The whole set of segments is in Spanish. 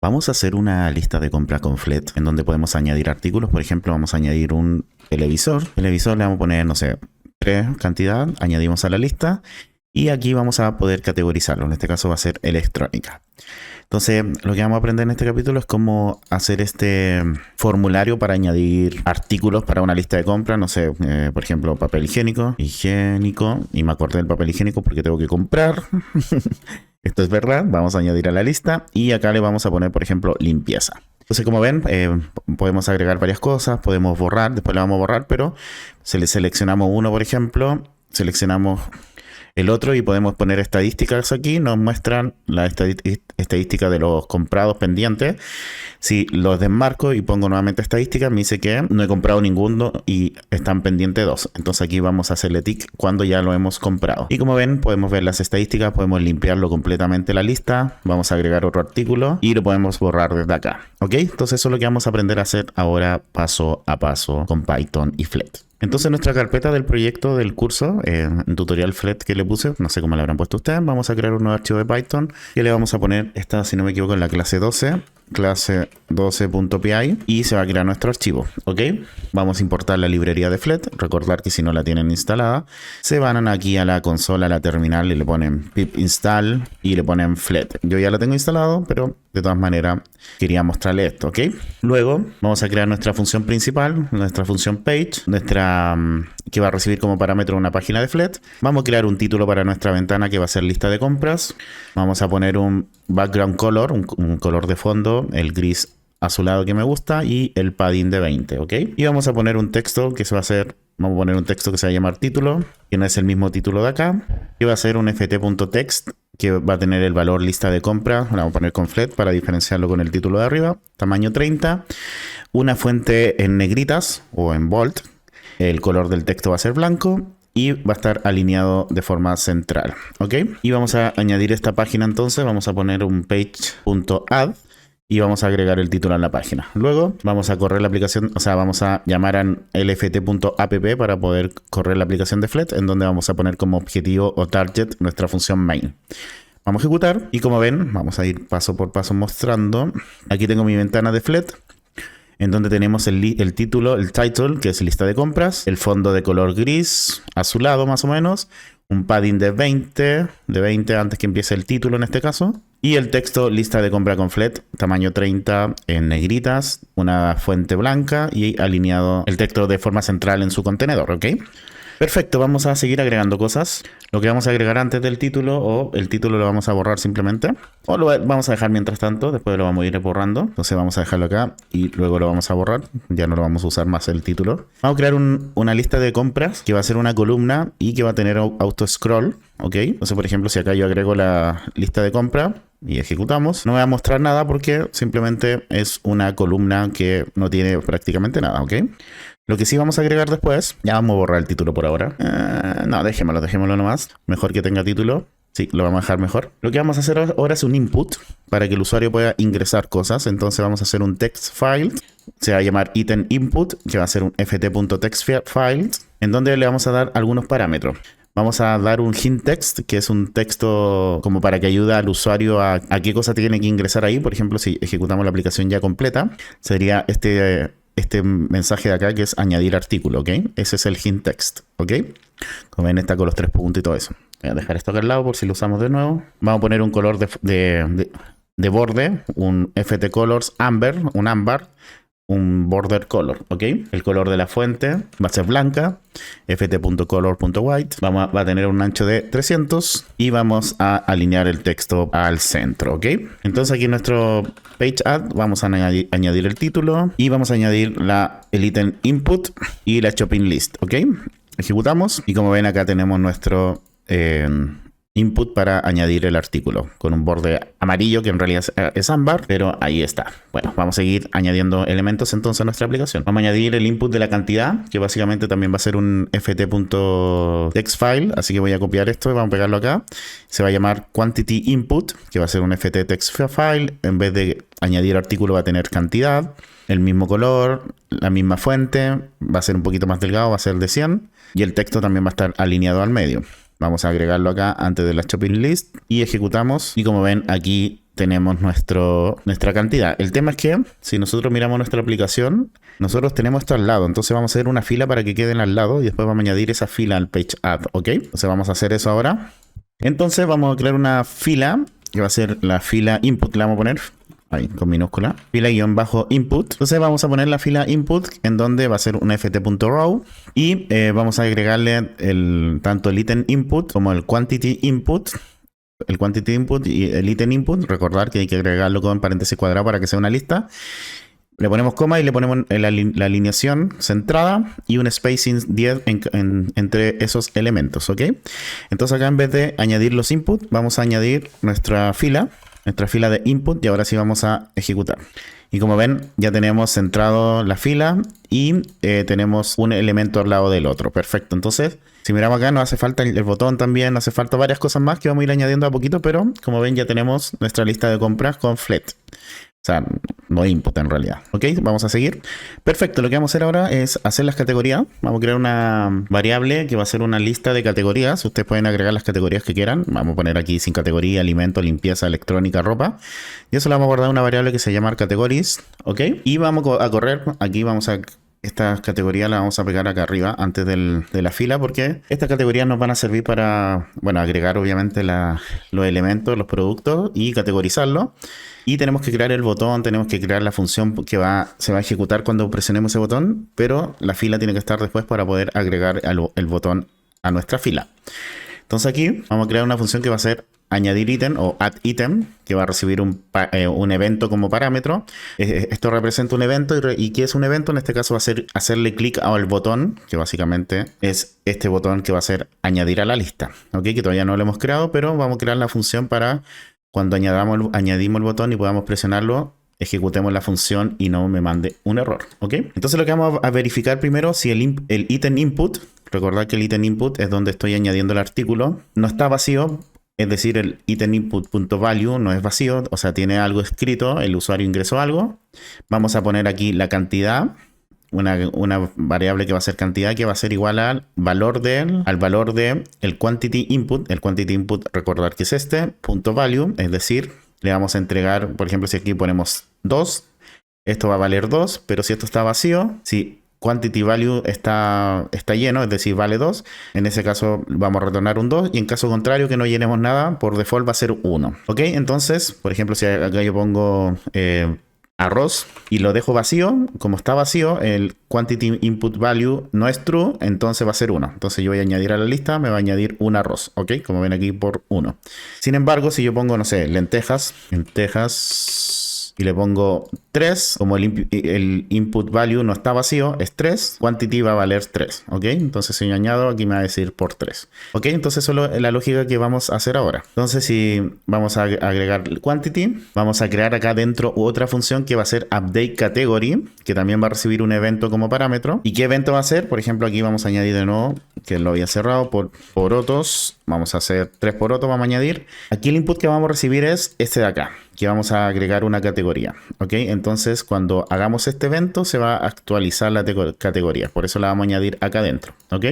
Vamos a hacer una lista de compra con Flet en donde podemos añadir artículos. Por ejemplo, vamos a añadir un televisor. Televisor le vamos a poner, no sé, 3 cantidad, añadimos a la lista y aquí vamos a poder categorizarlo. En este caso va a ser electrónica. Entonces, lo que vamos a aprender en este capítulo es cómo hacer este formulario para añadir artículos para una lista de compra. No sé, por ejemplo, papel higiénico, y me acordé del papel higiénico porque tengo que comprar. Esto es verdad, vamos a añadir a la lista y acá le vamos a poner, por ejemplo, limpieza. Entonces, como ven, podemos agregar varias cosas, podemos borrar, después le vamos a borrar, pero seleccionamos uno, por ejemplo, seleccionamos el otro y podemos poner estadísticas aquí. Nos muestran la estadística de los comprados pendientes. Si los desmarco y pongo nuevamente estadísticas, me dice que no he comprado ninguno y están pendientes 2. Entonces aquí vamos a hacerle tick cuando ya lo hemos comprado. Y como ven, podemos ver las estadísticas, podemos limpiarlo completamente la lista. Vamos a agregar otro artículo y lo podemos borrar desde acá. ¿Ok? Entonces eso es lo que vamos a aprender a hacer ahora paso a paso con Python y Flet. Entonces en nuestra carpeta del proyecto del curso, en tutorial Flet que le puse, no sé cómo le habrán puesto ustedes, vamos a crear un nuevo archivo de Python que le vamos a poner, esta si no me equivoco, en la clase 12, clase 12.py, y se va a crear nuestro archivo, ¿ok? Vamos a importar la librería de Flet. Recordar que si no la tienen instalada, se van aquí a la consola, a la terminal, y le ponen pip install y le ponen Flet. Yo ya la tengo instalado, pero de todas maneras quería mostrarle esto, ¿ok? Luego vamos a crear nuestra función principal, nuestra función page, que va a recibir como parámetro una página de Flet. Vamos a crear un título para nuestra ventana que va a ser lista de compras. Vamos a poner un background color, un color de fondo, el gris azulado que me gusta, y el padding de 20, ¿ok? Y vamos a poner un texto que se va a hacer, vamos a poner un texto que se va a llamar título, que no es el mismo título de acá, que va a ser un ft.text, que va a tener el valor lista de compra. Lo vamos a poner con Flet para diferenciarlo con el título de arriba, tamaño 30, una fuente en negritas o en bold, el color del texto va a ser blanco y va a estar alineado de forma central, ¿ok? Y vamos a añadir esta página. Entonces vamos a poner un page.add y vamos a agregar el título en la página. Luego vamos a correr la aplicación, o sea, vamos a llamar a lft.app para poder correr la aplicación de Flet, en donde vamos a poner como objetivo o target nuestra función main. Vamos a ejecutar y como ven, vamos a ir paso por paso mostrando. Aquí tengo mi ventana de Flet, en donde tenemos el título, el title, que es lista de compras, el fondo de color gris, azulado más o menos, un padding de 20 antes que empiece el título en este caso, y el texto lista de compra con Flet, tamaño 30 en negritas, una fuente blanca y alineado el texto de forma central en su contenedor, ¿ok? Perfecto, vamos a seguir agregando cosas. Lo que vamos a agregar antes del título, o el título lo vamos a borrar simplemente, o lo vamos a dejar mientras tanto, después lo vamos a ir borrando. Entonces vamos a dejarlo acá y luego lo vamos a borrar, ya no lo vamos a usar más el título. Vamos a crear una lista de compras que va a ser una columna y que va a tener auto scroll, ¿ok? Entonces, por ejemplo, si acá yo agrego la lista de compra y ejecutamos, no me va a mostrar nada porque simplemente es una columna que no tiene prácticamente nada, ¿ok? Lo que sí vamos a agregar después, ya vamos a borrar el título por ahora. No, dejémoslo nomás. Mejor que tenga título. Sí, lo vamos a dejar mejor. Lo que vamos a hacer ahora es un input para que el usuario pueda ingresar cosas. Entonces vamos a hacer un text file. Se va a llamar item input, que va a ser un ft.textFile, en donde le vamos a dar algunos parámetros. Vamos a dar un hint text, que es un texto como para que ayude al usuario a qué cosa tiene que ingresar ahí. Por ejemplo, si ejecutamos la aplicación ya completa, sería este mensaje de acá, que es añadir artículo, ¿ok? Ese es el hint text, ¿ok? Como ven, está con los 3 puntos y todo eso. Voy a dejar esto acá al lado por si lo usamos de nuevo. Vamos a poner un color de borde, un ft colors amber, un ámbar, un border color, ¿ok? El color de la fuente va a ser blanca, ft.color.white, va a tener un ancho de 300 y vamos a alinear el texto al centro, ¿ok? Entonces aquí en nuestro page add vamos a añadir el título y vamos a añadir el item input y la shopping list, ¿ok? Ejecutamos y como ven acá tenemos nuestro input para añadir el artículo con un borde amarillo que en realidad es ámbar, pero ahí está. Bueno, vamos a seguir añadiendo elementos entonces a nuestra aplicación. Vamos a añadir el input de la cantidad, que básicamente también va a ser un ft.textFile, así que voy a copiar esto y vamos a pegarlo acá. Se va a llamar quantity input, que va a ser un ft.textFile. En vez de añadir artículo va a tener cantidad, el mismo color, la misma fuente, va a ser un poquito más delgado, va a ser de 100 y el texto también va a estar alineado al medio. Vamos a agregarlo acá antes de la shopping list y ejecutamos. Y como ven, aquí tenemos nuestra cantidad. El tema es que si nosotros miramos nuestra aplicación, nosotros tenemos esto al lado. Entonces vamos a hacer una fila para que queden al lado y después vamos a añadir esa fila al page add, ¿ok? Entonces vamos a hacer eso ahora. Entonces vamos a crear una fila que va a ser la fila input. Le vamos a poner ahí con minúscula, fila-input. Entonces vamos a poner la fila input en donde va a ser un ft.row y vamos a agregarle tanto el item input como el quantity input. El quantity input y el item input. Recordar que hay que agregarlo con paréntesis cuadrado para que sea una lista. Le ponemos coma y le ponemos la alineación centrada y un spacing 10 entre esos elementos, ¿ok? Entonces acá en vez de añadir los inputs, vamos a añadir nuestra fila de input y ahora sí vamos a ejecutar. Y como ven, ya tenemos centrado la fila y tenemos un elemento al lado del otro. Perfecto. Entonces, si miramos acá, nos hace falta el botón también, nos hace falta varias cosas más que vamos a ir añadiendo a poquito, pero como ven, ya tenemos nuestra lista de compras con flet. O sea, no input en realidad. Ok, vamos a seguir. Perfecto, lo que vamos a hacer ahora es hacer las categorías. Vamos a crear una variable que va a ser una lista de categorías. Ustedes pueden agregar las categorías que quieran. Vamos a poner aquí sin categoría, alimento, limpieza, electrónica, ropa. Y eso le vamos a guardar una variable que se llama categories. Ok, y vamos a correr. Aquí vamos a... Esta categoría la vamos a pegar acá arriba antes de la fila porque estas categorías nos van a servir para, bueno, agregar obviamente los elementos, los productos y categorizarlos. Y tenemos que crear el botón, tenemos que crear la función que se va a ejecutar cuando presionemos ese botón, pero la fila tiene que estar después para poder agregar el botón a nuestra fila. Entonces aquí vamos a crear una función que va a ser añadir ítem o add item, que va a recibir un evento como parámetro. Esto representa un evento y ¿qué es un evento? En este caso va a ser hacerle clic al botón, que básicamente es este botón que va a ser añadir a la lista. ¿Ok? Que todavía no lo hemos creado, pero vamos a crear la función para cuando añadimos el botón y podamos presionarlo, ejecutemos la función y no me mande un error. ¿Ok? Entonces lo que vamos a verificar primero si el item input, recordad que el item input es donde estoy añadiendo el artículo, no está vacío. Es decir, el item input.value no es vacío, o sea, tiene algo escrito, el usuario ingresó algo. Vamos a poner aquí la cantidad, una variable que va a ser cantidad, que va a ser igual al valor de el quantity input. El quantity input, recordar que es .value, es decir, le vamos a entregar, por ejemplo, si aquí ponemos 2, esto va a valer 2, pero si esto está vacío, si quantity value está lleno, es decir, vale 2. En ese caso vamos a retornar un 2 y en caso contrario que no llenemos nada, por default va a ser 1. ¿Ok? Entonces, por ejemplo, si acá yo pongo arroz y lo dejo vacío, como está vacío, el quantity input value no es true, entonces va a ser 1. Entonces yo voy a añadir a la lista, me va a añadir un arroz, ¿ok? Como ven aquí por 1. Sin embargo, si yo pongo, no sé, lentejas, y le pongo 3, como el input value no está vacío, es 3, quantity va a valer 3, ¿ok? Entonces si yo añado, aquí me va a decir por 3, ¿ok? Entonces eso es la lógica que vamos a hacer ahora. Entonces si vamos a agregar el quantity, vamos a crear acá dentro otra función que va a ser update category, que también va a recibir un evento como parámetro. ¿Y qué evento va a ser? Por ejemplo, aquí vamos a añadir de nuevo, que lo había cerrado, por porotos. Vamos a hacer 3 porotos, vamos a añadir. Aquí el input que vamos a recibir es este de acá, que vamos a agregar una categoría, ¿ok? Entonces cuando hagamos este evento se va a actualizar la categoría, por eso la vamos a añadir acá adentro, ¿ok?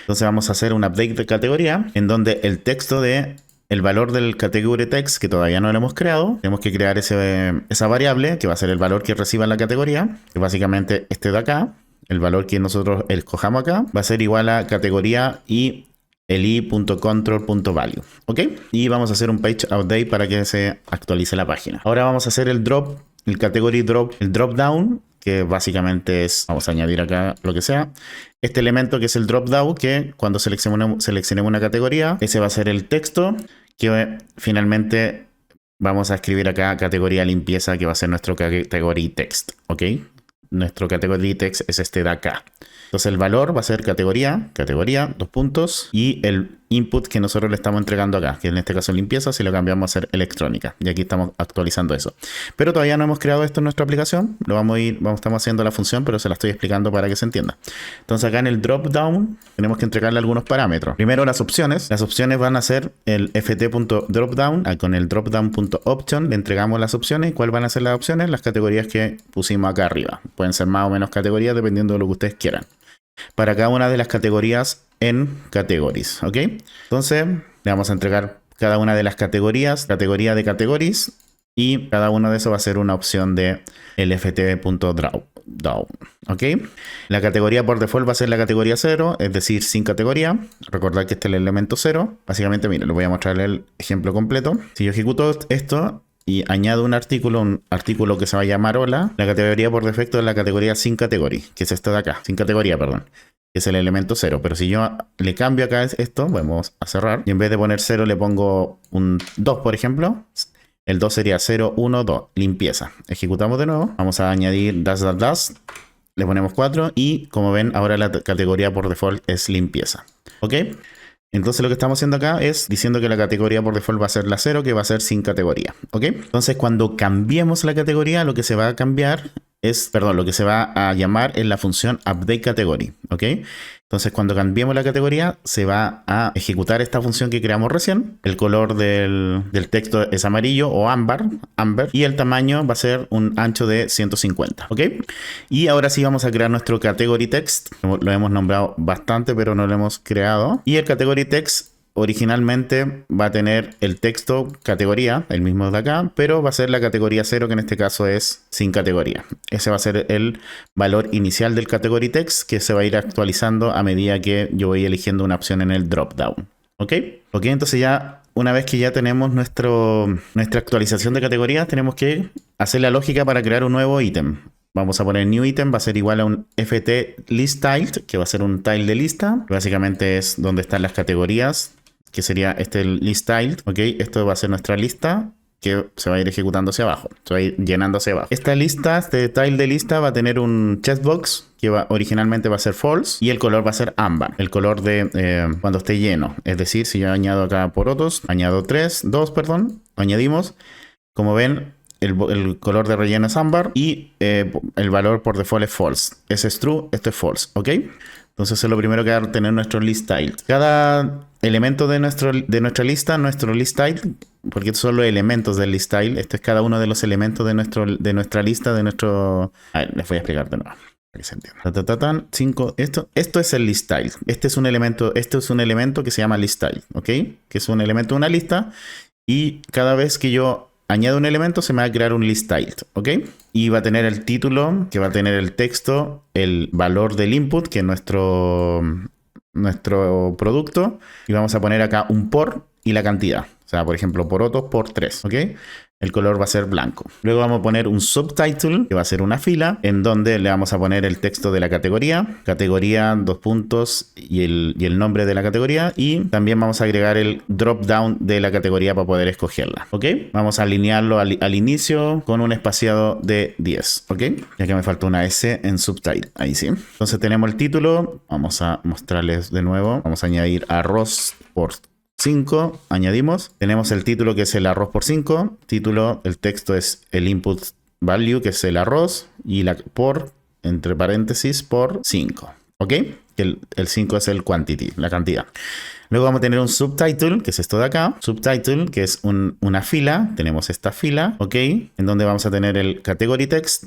Entonces vamos a hacer un update de categoría en donde el texto de el valor del category text, que todavía no lo hemos creado, tenemos que crear esa variable que va a ser el valor que reciba la categoría, que básicamente este de acá, el valor que nosotros escojamos acá, va a ser igual a categoría y el i.control.value, ¿ok? Y vamos a hacer un page update para que se actualice la página. Ahora vamos a hacer el drop, el category drop, el drop down, que básicamente es, vamos a añadir acá lo que sea, este elemento que es el drop down, que cuando seleccionemos una categoría, ese va a ser el texto, que finalmente vamos a escribir acá categoría limpieza, que va a ser nuestro category text, ¿ok? Nuestro category text es este de acá. Entonces el valor va a ser categoría, 2 puntos, y el input que nosotros le estamos entregando acá, que en este caso es limpieza, si lo cambiamos a ser electrónica. Y aquí estamos actualizando eso. Pero todavía no hemos creado esto en nuestra aplicación. Estamos haciendo la función, pero se la estoy explicando para que se entienda. Entonces acá en el drop down tenemos que entregarle algunos parámetros. Primero las opciones. Las opciones van a ser el ft.dropdown. Con el dropdown.option le entregamos las opciones. ¿Cuáles van a ser las opciones? Las categorías que pusimos acá arriba. Pueden ser más o menos categorías dependiendo de lo que ustedes quieran. Para cada una de las categorías en categories, ¿ok? Entonces le vamos a entregar cada una de las categorías, categoría de categories, y cada uno de esos va a ser una opción de lft.draw. ¿Ok? La categoría por default va a ser la categoría 0, es decir, sin categoría. Recordad que este es el elemento 0. Básicamente, miren, les voy a mostrar el ejemplo completo. Si yo ejecuto esto y añado un artículo que se va a llamar hola, la categoría por defecto es la categoría sin category, que es esta de acá, sin categoría, perdón, que es el elemento 0. Pero si yo le cambio acá esto, vamos a cerrar, y en vez de poner 0 le pongo un 2, por ejemplo. El 2 sería 0, 1, 2, limpieza. Ejecutamos de nuevo. Vamos a añadir dash, dash, dash. Le ponemos 4 y como ven, ahora la categoría por default es limpieza. ¿Ok? Entonces lo que estamos haciendo acá es diciendo que la categoría por default va a ser la 0, que va a ser sin categoría. ¿Ok? Entonces cuando cambiemos la categoría, lo que se va a cambiar es, perdón, lo que se va a llamar es la función update category. ¿Ok? Entonces cuando cambiemos la categoría, se va a ejecutar esta función que creamos recién. El color del texto es amarillo o ámbar, y el tamaño va a ser un ancho de 150. ¿Ok? Y ahora sí vamos a crear nuestro category text. Lo hemos nombrado bastante, pero no lo hemos creado. Y el category text originalmente va a tener el texto categoría, el mismo de acá, pero va a ser la categoría 0, que en este caso es sin categoría. Ese va a ser el valor inicial del category text, que se va a ir actualizando a medida que yo voy eligiendo una opción en el dropdown. ¿Ok? Ok, entonces ya una vez que ya tenemos nuestra actualización de categorías, tenemos que hacer la lógica para crear un nuevo ítem. Vamos a poner new item, va a ser igual a un ft list tiled, que va a ser un tile de lista, que básicamente es donde están las categorías, que sería este list tiled, ¿ok? Esto va a ser nuestra lista que se va a ir ejecutando hacia abajo, se va a ir llenando hacia abajo. Esta lista, este tile de lista va a tener un checkbox que originalmente va a ser false y el color va a ser ámbar, el color de cuando esté lleno. Es decir, si yo añado acá porotos, añado 2, perdón, añadimos, como ven, el color de relleno es ámbar y el valor por default es false. Ese es true, este es false, ¿ok? Entonces es lo primero que va a tener nuestro list tile. Cada elemento de nuestra lista, nuestro list tile, porque estos son los elementos del list tile. Este es cada uno de los elementos de nuestra lista, de nuestro... A ver, les voy a explicar de nuevo, para que se entienda. 5, esto es el list tile. Este es un elemento que se llama list tile, ¿ok? Que es un elemento de una lista y cada vez que yo añado un elemento se me va a crear un list tiled, ¿ok? Y va a tener el título, que va a tener el texto, el valor del input, que es nuestro producto, y vamos a poner acá un por y la cantidad. O sea, por ejemplo, porotos por 3, ¿ok? El color va a ser blanco. Luego vamos a poner un subtitle, que va a ser una fila, en donde le vamos a poner el texto de la categoría, 2 puntos y el nombre de la categoría, y también vamos a agregar el drop down de la categoría para poder escogerla, ¿ok? Vamos a alinearlo al inicio con un espaciado de 10, ¿ok? Ya que me falta una S en subtitle, ahí sí. Entonces tenemos el título, vamos a mostrarles de nuevo, vamos a añadir arroz por 5, añadimos, tenemos el título que es el arroz por 5, título, el texto es el input value que es el arroz y la por, entre paréntesis, por 5, ¿ok? El 5 es el quantity, la cantidad. Luego vamos a tener un subtitle, que es esto de acá. Subtitle, que es una fila. Tenemos esta fila, ¿ok? En donde vamos a tener el category text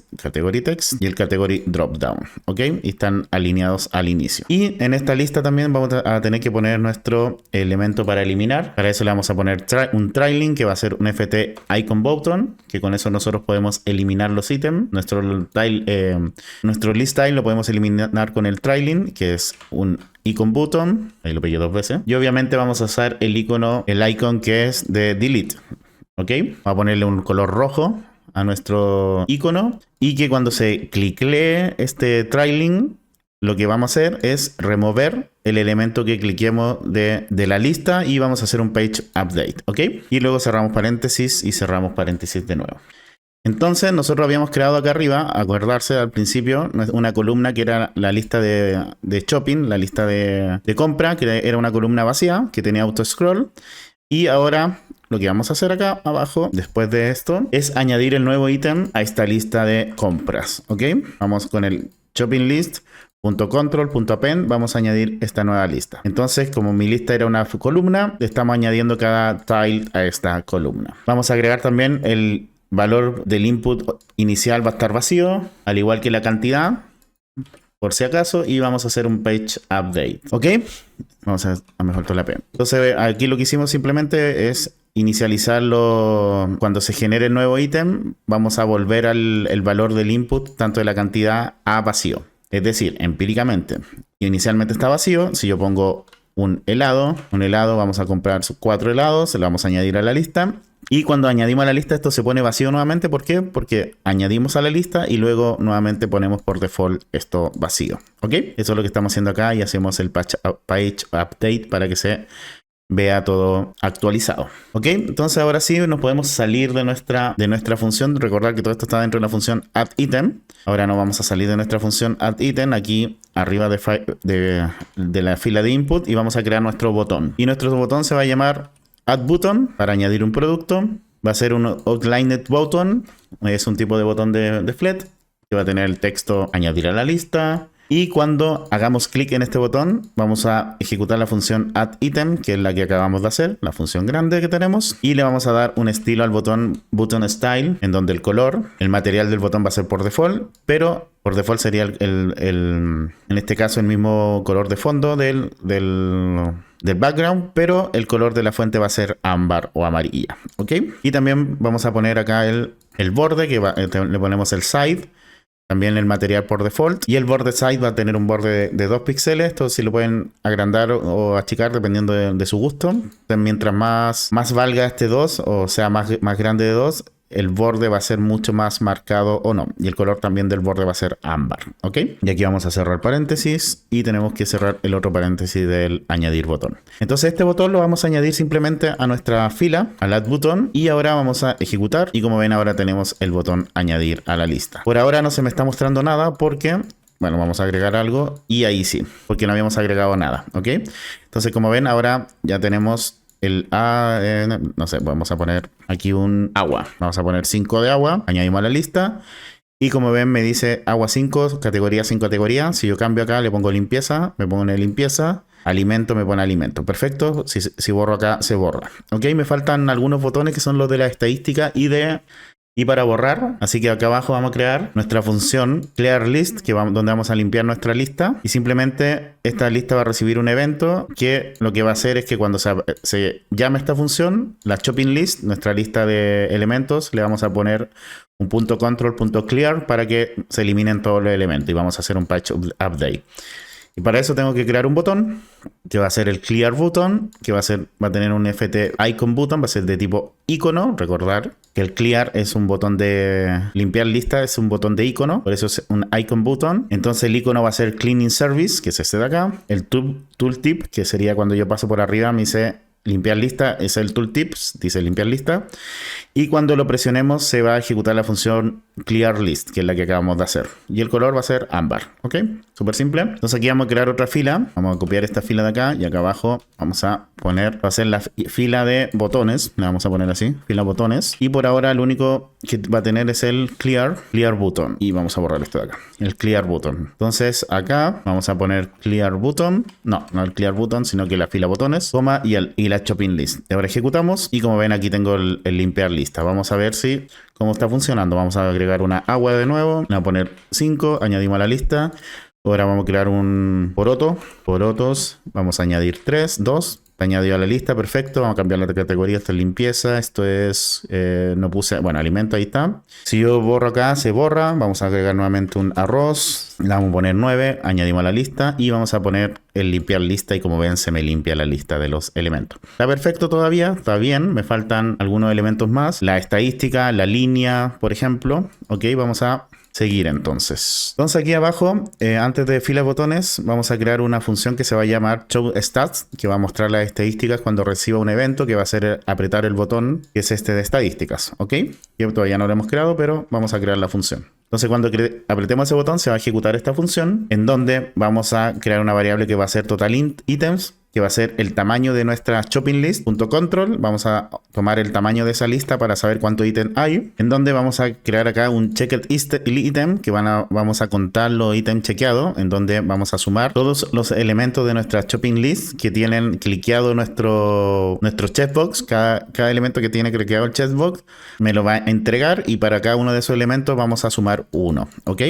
y el category dropdown, ¿ok? Y están alineados al inicio. Y en esta lista también vamos a tener que poner nuestro elemento para eliminar. Para eso le vamos a poner un trailing, que va a ser un ft icon button, que con eso nosotros podemos eliminar los ítems. Nuestro list tile lo podemos eliminar con el trailing, que es un icon button, ahí lo pegué 2 veces. Y obviamente vamos a usar el icon que es de delete, ¿ok? Vamos a ponerle un color rojo a nuestro icono y que cuando se cliquee este trailing, lo que vamos a hacer es remover el elemento que cliquemos de la lista y vamos a hacer un page update, ¿ok? Y luego cerramos paréntesis y cerramos paréntesis de nuevo. Entonces nosotros habíamos creado acá arriba, acordarse al principio, una columna que era la lista de shopping, la lista de compra, que era una columna vacía, que tenía auto scroll. Y ahora lo que vamos a hacer acá abajo, después de esto, es añadir el nuevo ítem a esta lista de compras, ¿ok? Vamos con el shopping list. .control.append, vamos a añadir esta nueva lista. Entonces, como mi lista era una columna, estamos añadiendo cada tile a esta columna. Vamos a agregar también el valor del input inicial, va a estar vacío, al igual que la cantidad. por si acaso, y vamos a hacer un page update, ¿ok? Vamos a me faltó la P. Entonces aquí lo que hicimos simplemente es inicializarlo. Cuando se genere el nuevo ítem, vamos a volver el valor del input, tanto de la cantidad, a vacío. Es decir, empíricamente, inicialmente está vacío. Si yo pongo un helado, vamos a comprar 4 helados, se lo vamos a añadir a la lista. Y cuando añadimos a la lista, esto se pone vacío nuevamente. ¿Por qué? Porque añadimos a la lista y luego nuevamente ponemos por default esto vacío. ¿Ok? Eso es lo que estamos haciendo acá y hacemos el page update para que se vea todo actualizado. ¿Ok? Entonces ahora sí nos podemos salir de nuestra función. Recordar que todo esto está dentro de la función addItem. Ahora nos vamos a salir de nuestra función addItem aquí arriba de la fila de input y vamos a crear nuestro botón. Y nuestro botón se va a llamar addButton para añadir un producto. Va a ser un outlined button. Es un tipo de botón de Flat que va a tener el texto añadir a la lista. Y cuando hagamos clic en este botón, vamos a ejecutar la función addItem, que es la que acabamos de hacer, la función grande que tenemos. Y le vamos a dar un estilo al botón button style, en donde el material del botón va a ser por default, pero por default sería en este caso el mismo color de fondo del background, pero el color de la fuente va a ser ámbar o amarilla, ¿ok? Y también vamos a poner acá el borde, que le ponemos el side, también el material por default, y el borde side va a tener un borde de 2 píxeles. Esto sí lo pueden agrandar o achicar dependiendo de su gusto. Entonces, mientras más valga este 2 o sea más grande de 2, el borde va a ser mucho más marcado o no. Y el color también del borde va a ser ámbar, ¿ok? Y aquí vamos a cerrar paréntesis y tenemos que cerrar el otro paréntesis del añadir botón. Entonces este botón lo vamos a añadir simplemente a nuestra fila, al add button, y ahora vamos a ejecutar. Y como ven, ahora tenemos el botón añadir a la lista. Por ahora no se me está mostrando nada porque, bueno, vamos a agregar algo y ahí sí, porque no habíamos agregado nada, ¿ok? Entonces, como ven, ahora ya tenemos no sé, vamos a poner aquí un agua. Vamos a poner 5 de agua, añadimos a la lista. Y como ven, me dice agua 5, categoría sin categoría. Si yo cambio acá, le pongo limpieza, me pone limpieza. Alimento, me pone alimento. Perfecto. Si borro acá, se borra. Ok, me faltan algunos botones que son los de la estadística y para borrar, así que acá abajo vamos a crear nuestra función clearList, donde vamos a limpiar nuestra lista. Y simplemente esta lista va a recibir un evento que lo que va a hacer es que cuando se llame esta función, la shopping list, nuestra lista de elementos, le vamos a poner un .control.clear para que se eliminen todos los elementos. Y vamos a hacer un patch update. Y para eso tengo que crear un botón que va a ser el clear button, que va a tener un ft icon button, va a ser de tipo icono. Recordar que el clear es un botón de limpiar lista, es un botón de icono, por eso es un icon button. Entonces el icono va a ser cleaning service, que es este de acá. El tooltip, que sería cuando yo paso por arriba, me dice limpiar lista, es el tooltips, dice limpiar lista. Y cuando lo presionemos se va a ejecutar la función clear list, que es la que acabamos de hacer. Y el color va a ser ámbar, ¿ok? Súper simple. Entonces aquí vamos a crear otra fila. Vamos a copiar esta fila de acá y acá abajo vamos a poner, va a ser la fila de botones. La vamos a poner así, fila botones. Y por ahora lo único que va a tener es el clear button. Y vamos a borrar esto de acá, el clear button. Entonces acá vamos a poner clear button. No el clear button, sino que la fila botones, coma y la shopping list. Ahora ejecutamos y como ven aquí tengo el limpiar lista. Vamos a ver cómo está funcionando. Vamos a agregar una agua de nuevo. Le voy a poner 5. Añadimos a la lista. Ahora vamos a crear un porotos. Vamos a añadir 2. Añadido a la lista, perfecto. Vamos a cambiar la categoría. Esto es limpieza. Esto es, no puse, bueno, alimento, ahí está. Si yo borro acá, se borra. Vamos a agregar nuevamente un arroz. Le vamos a poner 9. Añadimos a la lista y vamos a poner el limpiar lista. Y como ven, se me limpia la lista de los elementos. Está perfecto todavía, está bien. Me faltan algunos elementos más. La estadística, la línea, por ejemplo. Ok, vamos a seguir entonces. Entonces aquí abajo, antes de fila de botones, vamos a crear una función que se va a llamar showStats, que va a mostrar las estadísticas cuando reciba un evento, que va a ser apretar el botón, que es este de estadísticas, ¿ok? Que todavía no lo hemos creado, pero vamos a crear la función. Entonces cuando apretemos ese botón se va a ejecutar esta función, en donde vamos a crear una variable que va a ser total items, que va a ser el tamaño de nuestra shopping list.control. Vamos a tomar el tamaño de esa lista para saber cuánto ítem hay, en donde vamos a crear acá un checked item, que vamos a contar los ítems chequeados, en donde vamos a sumar todos los elementos de nuestra shopping list que tienen cliqueado nuestro checkbox. Cada elemento que tiene cliqueado el checkbox me lo va a entregar, y para cada uno de esos elementos vamos a sumar 1, ¿ok?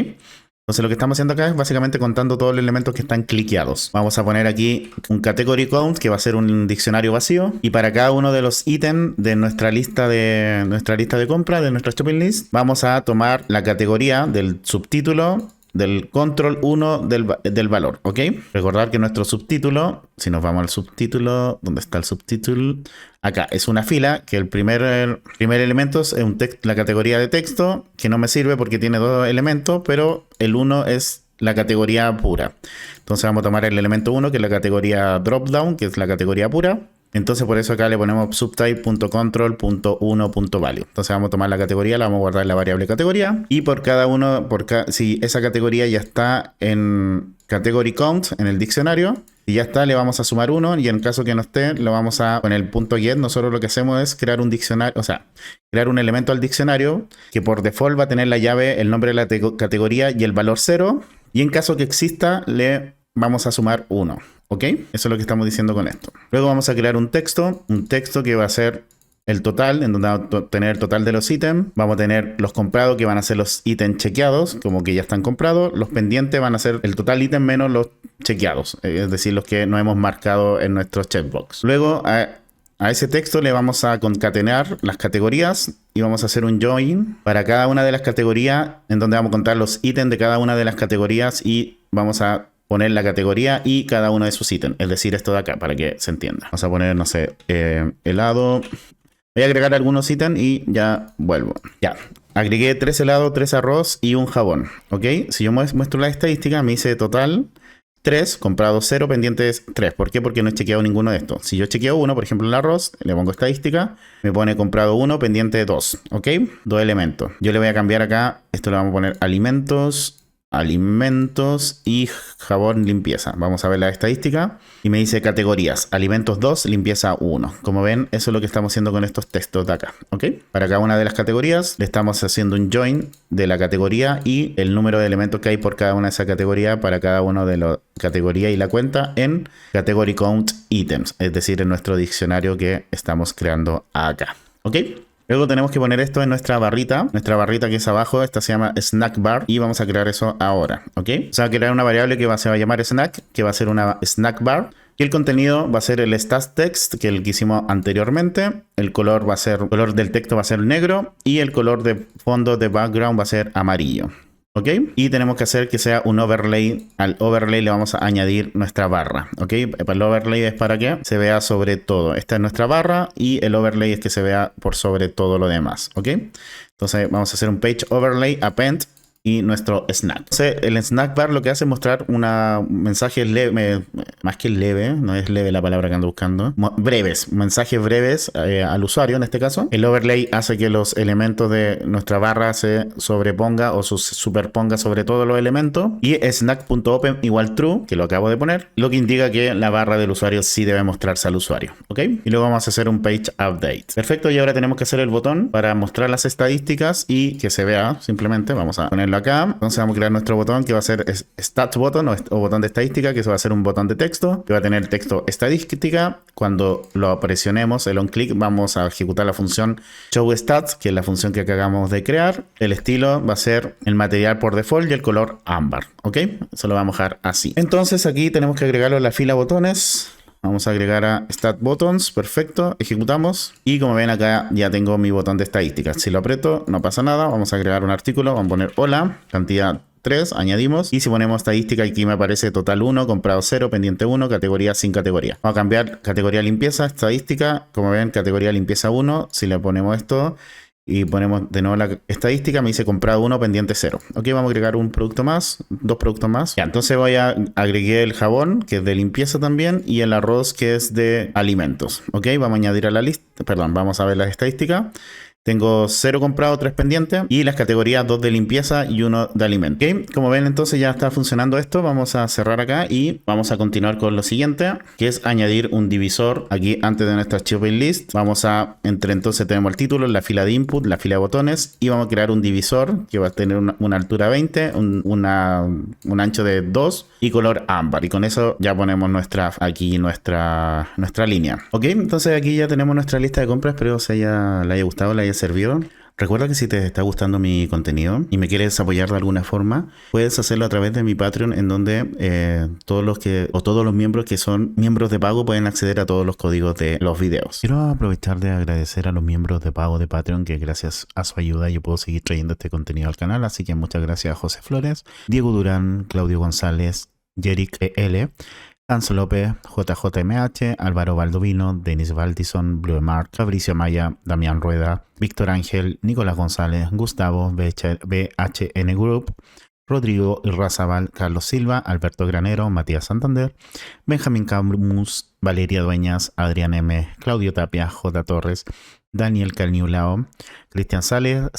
Entonces lo que estamos haciendo acá es básicamente contando todos los elementos que están cliqueados. Vamos a poner aquí un category count que va a ser un diccionario vacío. Y para cada uno de los ítems de nuestra lista de compra, de nuestra shopping list, vamos a tomar la categoría del subtítulo del control 1 del valor, ¿ok? Recordar que nuestro subtítulo, si nos vamos al subtítulo, ¿dónde está el subtítulo? Acá, es una fila, que el primer elemento es la categoría de texto, que no me sirve porque tiene dos elementos, pero el 1 es la categoría pura. Entonces vamos a tomar el elemento 1, que es la categoría dropdown, que es la categoría pura. Entonces por eso acá le ponemos subtype.control.1.value. Entonces vamos a tomar la categoría, la vamos a guardar en la variable categoría. Y por cada uno, si esa categoría ya está en category count, en el diccionario, y ya está, le vamos a sumar 1. Y en caso que no esté, lo vamos a, con el punto get, nosotros lo que hacemos es crear un diccionario, o sea, crear un elemento al diccionario que por default va a tener la llave, el nombre de la categoría y el valor 0. Y en caso que exista, le vamos a sumar 1. ¿Ok? Eso es lo que estamos diciendo con esto. Luego vamos a crear un texto que va a ser el total, en donde vamos a tener el total de los ítems. Vamos a tener los comprados, que van a ser los ítems chequeados, como que ya están comprados. Los pendientes van a ser el total ítem menos los chequeados, es decir, los que no hemos marcado en nuestro checkbox. Luego a ese texto le vamos a concatenar las categorías y vamos a hacer un join para cada una de las categorías, en donde vamos a contar los ítems de cada una de las categorías y vamos a poner la categoría y cada uno de sus ítems, es decir, esto de acá, para que se entienda. Vamos a poner, no sé, helado. Voy a agregar algunos ítems y ya vuelvo. Ya, agregué 3 helados, 3 arroz y un jabón, ¿ok? Si yo muestro la estadística, me dice total 3, comprado 0, pendientes 3. ¿Por qué? Porque no he chequeado ninguno de estos. Si yo chequeo uno, por ejemplo el arroz, le pongo estadística, me pone comprado 1, pendiente 2, ¿ok? 2 elementos. Yo le voy a cambiar acá, esto le vamos a poner alimentos y jabón limpieza. Vamos a ver la estadística y me dice categorías, alimentos 2, limpieza 1. Como ven, eso es lo que estamos haciendo con estos textos de acá, ¿ok? Para cada una de las categorías le estamos haciendo un join de la categoría y el número de elementos que hay por cada una de esas categorías para cada una de la categoría y la cuenta en category count items, es decir, en nuestro diccionario que estamos creando acá, ¿ok? Luego tenemos que poner esto en nuestra barrita que es abajo, esta se llama snack bar y vamos a crear eso ahora, ¿ok? Se va a crear una variable que se va a llamar snack, que va a ser una snack bar y el contenido va a ser el stats text, que es el que hicimos anteriormente. El color del texto va a ser negro y el color de fondo de background va a ser amarillo. ¿Ok? Y tenemos que hacer que sea un overlay. Al overlay le vamos a añadir nuestra barra. ¿Ok? El overlay es para que se vea sobre todo. Esta es nuestra barra y el overlay es que se vea por sobre todo lo demás. ¿Ok? Entonces vamos a hacer un page overlay append y nuestro snack. Entonces, el snack bar lo que hace es mostrar un mensaje leve, más que leve, no es leve la palabra que ando buscando, mensajes breves al usuario en este caso. El overlay hace que los elementos de nuestra barra se sobreponga o se superponga sobre todos los elementos. Y snack.open igual true, que lo acabo de poner, lo que indica que la barra del usuario sí debe mostrarse al usuario. ¿Ok? Y luego vamos a hacer un page update. Perfecto, y ahora tenemos que hacer el botón para mostrar las estadísticas y que se vea simplemente. Vamos a ponerlo acá. Entonces vamos a crear nuestro botón que va a ser stats button o botón de estadística, que eso va a ser un botón de texto que va a tener el texto estadística. Cuando lo presionemos el on click vamos a ejecutar la función show stats, que es la función que acabamos de crear. El estilo va a ser el material por default y el color ámbar, ¿ok? Eso lo vamos a dejar así. Entonces aquí tenemos que agregarlo a la fila botones. Vamos a agregar a Stat Buttons, perfecto, ejecutamos y como ven acá ya tengo mi botón de estadísticas. Si lo aprieto no pasa nada, vamos a agregar un artículo, vamos a poner hola, cantidad 3, añadimos y si ponemos estadística aquí me aparece total 1, comprado 0, pendiente 1, categoría sin categoría. Vamos a cambiar categoría limpieza, estadística, como ven categoría limpieza 1, si le ponemos esto y ponemos de nuevo la estadística, me dice comprado 1, pendiente 0. Ok, vamos a agregar un producto más, 2 productos más. Ya, entonces voy a agregar el jabón, que es de limpieza también, y el arroz, que es de alimentos. Ok, vamos a añadir a la lista, perdón, vamos a ver las estadísticas. Tengo 0 comprado, 3 pendientes y las categorías 2 de limpieza y 1 de alimento. ¿Okay? Como ven, entonces ya está funcionando esto. Vamos a cerrar acá y vamos a continuar con lo siguiente, que es añadir un divisor aquí antes de nuestra shopping list. Entonces tenemos el título, la fila de input, la fila de botones y vamos a crear un divisor que va a tener una altura 20, un ancho de 2 y color ámbar. Y con eso ya ponemos nuestra línea. Ok, entonces aquí ya tenemos nuestra lista de compras. Espero que le haya gustado, le haya servido. Recuerda que si te está gustando mi contenido y me quieres apoyar de alguna forma, puedes hacerlo a través de mi Patreon, en donde todos los miembros que son miembros de pago pueden acceder a todos los códigos de los videos. Quiero aprovechar de agradecer a los miembros de pago de Patreon, que gracias a su ayuda yo puedo seguir trayendo este contenido al canal. Así que muchas gracias a José Flores, Diego Durán, Claudio González, Yerick L., Hans López, JJMH, Álvaro Baldovino, Denis Valdison, Blue Mark, Fabricio Maya, Damián Rueda, Víctor Ángel, Nicolás González, Gustavo, BHN Group, Rodrigo Irrazabal, Carlos Silva, Alberto Granero, Matías Santander, Benjamín Camus, Valeria Dueñas, Adrián M., Claudio Tapia, J. Torres, Daniel Calniulao, Cristian Salas,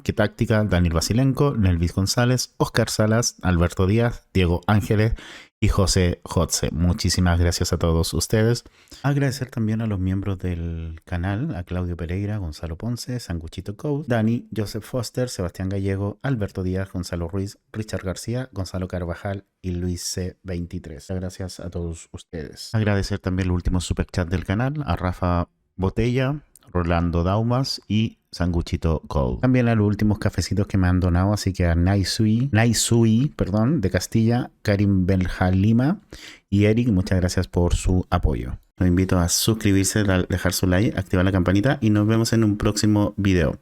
Qué Táctica, Daniel Basilenko, Nelvis González, Oscar Salas, Alberto Díaz, Diego Ángeles y José Jotze. Muchísimas gracias a todos ustedes. Agradecer también a los miembros del canal, a Claudio Pereira, Gonzalo Ponce, Sanguchito Code, Dani, Joseph Foster, Sebastián Gallego, Alberto Díaz, Gonzalo Ruiz, Richard García, Gonzalo Carvajal y Luis C23. Gracias a todos ustedes. Agradecer también el último superchat del canal, a Rafa Botella, Rolando Daumas y Sanguchito Gold. También a los últimos cafecitos que me han donado, así que a Naisui, de Castilla, Karim Belhalima y Eric, muchas gracias por su apoyo. Los invito a suscribirse, dejar su like, activar la campanita y nos vemos en un próximo video.